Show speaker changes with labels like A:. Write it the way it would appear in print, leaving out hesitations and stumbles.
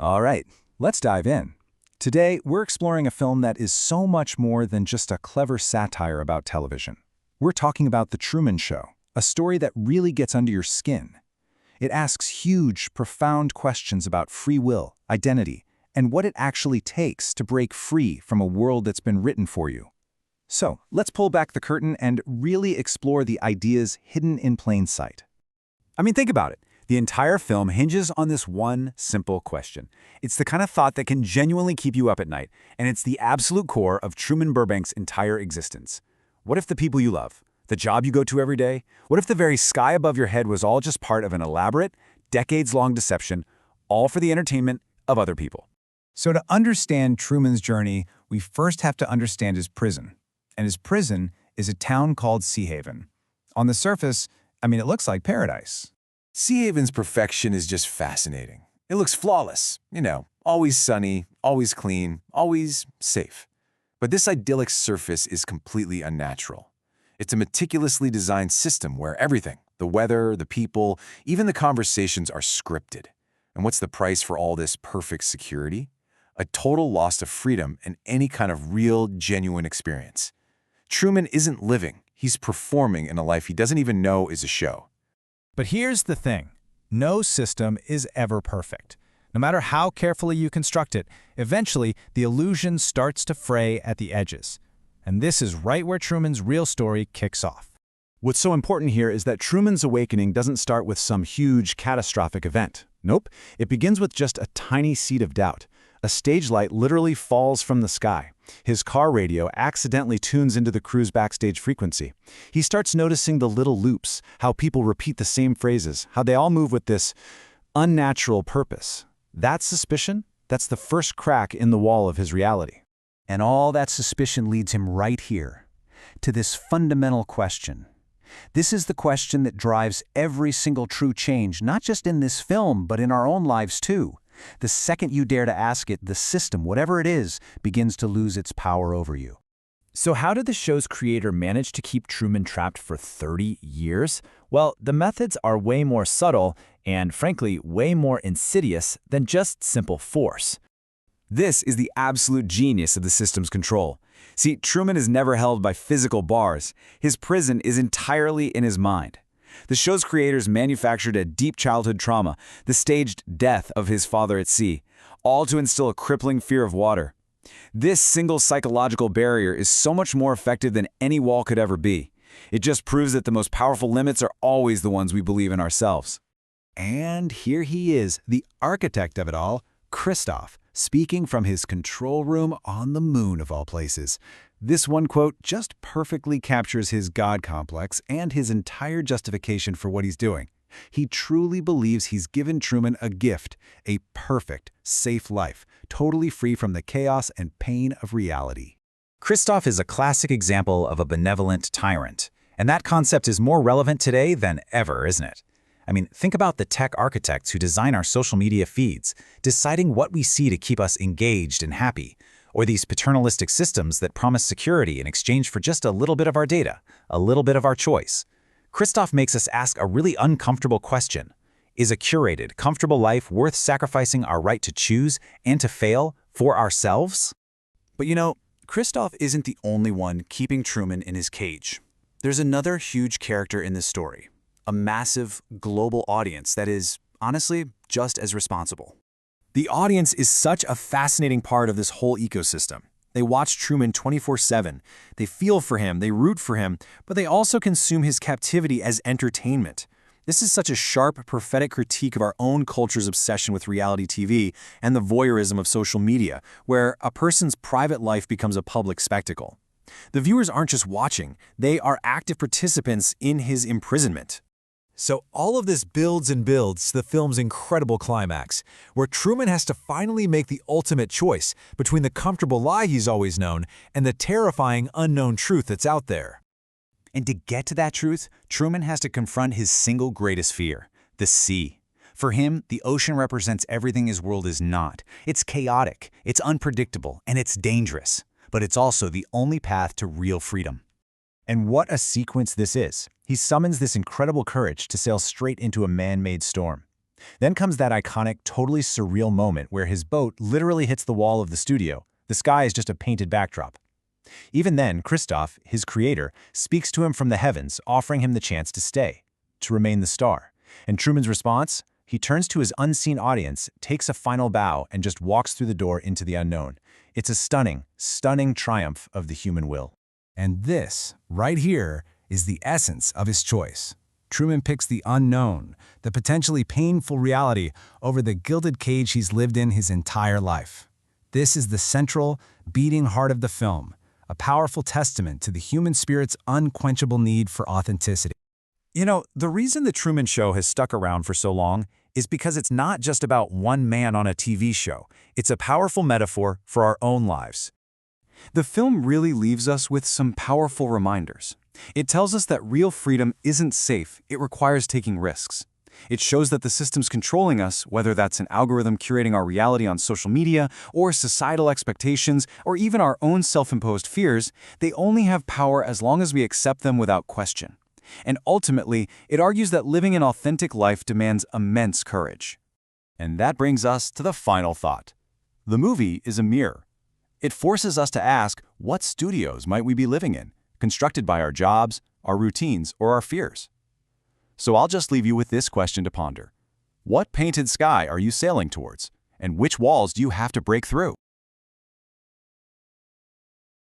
A: All right, let's dive in. Today, we're exploring a film that is so much more than just a clever satire about television. We're talking about The Truman Show, a story that really gets under your skin. It asks huge, profound questions about free will, identity, and what it actually takes to break free from a world that's been written for you. So, let's pull back the curtain and really explore the ideas hidden in plain sight.
B: Think about it. The entire film hinges on this one simple question. It's the kind of thought that can genuinely keep you up at night, and it's the absolute core of Truman Burbank's entire existence. What if the people you love, the job you go to every day, what if the very sky above your head was all just part of an elaborate, decades-long deception, all for the entertainment of other people?
A: So to understand Truman's journey, we first have to understand his prison. And his prison is a town called Sea Haven. On the surface, it looks like paradise.
C: Sea Haven's perfection is just fascinating. It looks flawless, always sunny, always clean, always safe. But this idyllic surface is completely unnatural. It's a meticulously designed system where everything, the weather, the people, even the conversations are scripted. And what's the price for all this perfect security? A total loss of freedom and any kind of real, genuine experience. Truman isn't living, he's performing in a life he doesn't even know is a show.
A: But here's the thing. No system is ever perfect. No matter how carefully you construct it, eventually the illusion starts to fray at the edges. And this is right where Truman's real story kicks off.
B: What's so important here is that Truman's awakening doesn't start with some huge, catastrophic event. Nope, it begins with just a tiny seed of doubt. A stage light literally falls from the sky. His car radio accidentally tunes into the crew's backstage frequency. He starts noticing the little loops, how people repeat the same phrases, how they all move with this unnatural purpose. That suspicion, that's the first crack in the wall of his reality.
D: And all that suspicion leads him right here, to this fundamental question. This is the question that drives every single true change, not just in this film, but in our own lives too. The second you dare to ask it, the system, whatever it is, begins to lose its power over you.
E: So how did the show's creator manage to keep Truman trapped for 30 years? Well, the methods are way more subtle and, frankly, way more insidious than just simple force.
B: This is the absolute genius of the system's control. See, Truman is never held by physical bars. His prison is entirely in his mind. The show's creators manufactured a deep childhood trauma, the staged death of his father at sea, all to instill a crippling fear of water. This single psychological barrier is so much more effective than any wall could ever be. It just proves that the most powerful limits are always the ones we believe in ourselves.
D: And here he is, the architect of it all, Christoph, speaking from his control room on the moon of all places. This one quote just perfectly captures his God complex and his entire justification for what he's doing. He truly believes he's given Truman a gift, a perfect, safe life, totally free from the chaos and pain of reality.
A: Christoph is a classic example of a benevolent tyrant, and that concept is more relevant today than ever, isn't it? Think about the tech architects who design our social media feeds, deciding what we see to keep us engaged and happy, or these paternalistic systems that promise security in exchange for just a little bit of our data, a little bit of our choice. Christoph makes us ask a really uncomfortable question. Is a curated, comfortable life worth sacrificing our right to choose and to fail for ourselves?
D: But Christoph isn't the only one keeping Truman in his cage. There's another huge character in this story, a massive global audience that is, honestly, just as responsible.
E: The audience is such a fascinating part of this whole ecosystem. They watch Truman 24/7. They feel for him, they root for him, but they also consume his captivity as entertainment. This is such a sharp, prophetic critique of our own culture's obsession with reality TV and the voyeurism of social media, where a person's private life becomes a public spectacle. The viewers aren't just watching, they are active participants in his imprisonment.
F: So all of this builds and builds to the film's incredible climax, where Truman has to finally make the ultimate choice between the comfortable lie he's always known and the terrifying unknown truth that's out there.
D: And to get to that truth, Truman has to confront his single greatest fear, the sea. For him, the ocean represents everything his world is not. It's chaotic, it's unpredictable, and it's dangerous. But it's also the only path to real freedom.
A: And what a sequence this is. He summons this incredible courage to sail straight into a man-made storm. Then comes that iconic, totally surreal moment where his boat literally hits the wall of the studio. The sky is just a painted backdrop. Even then, Christoph, his creator, speaks to him from the heavens, offering him the chance to stay, to remain the star. And Truman's response? He turns to his unseen audience, takes a final bow, and just walks through the door into the unknown. It's a stunning, stunning triumph of the human will.
D: And this, right here, is the essence of his choice. Truman picks the unknown, the potentially painful reality, over the gilded cage he's lived in his entire life. This is the central, beating heart of the film, a powerful testament to the human spirit's unquenchable need for authenticity.
A: You know, the reason The Truman Show has stuck around for so long is because it's not just about one man on a TV show. It's a powerful metaphor for our own lives.
E: The film really leaves us with some powerful reminders. It tells us that real freedom isn't safe, it requires taking risks. It shows that the systems controlling us, whether that's an algorithm curating our reality on social media, or societal expectations, or even our own self-imposed fears, they only have power as long as we accept them without question. And ultimately, it argues that living an authentic life demands immense courage. And that brings us to the final thought. The movie is a mirror. It forces us to ask, what studios might we be living in, constructed by our jobs, our routines, or our fears? So I'll just leave you with this question to ponder. What painted sky are you sailing towards? And which walls do you have to break through?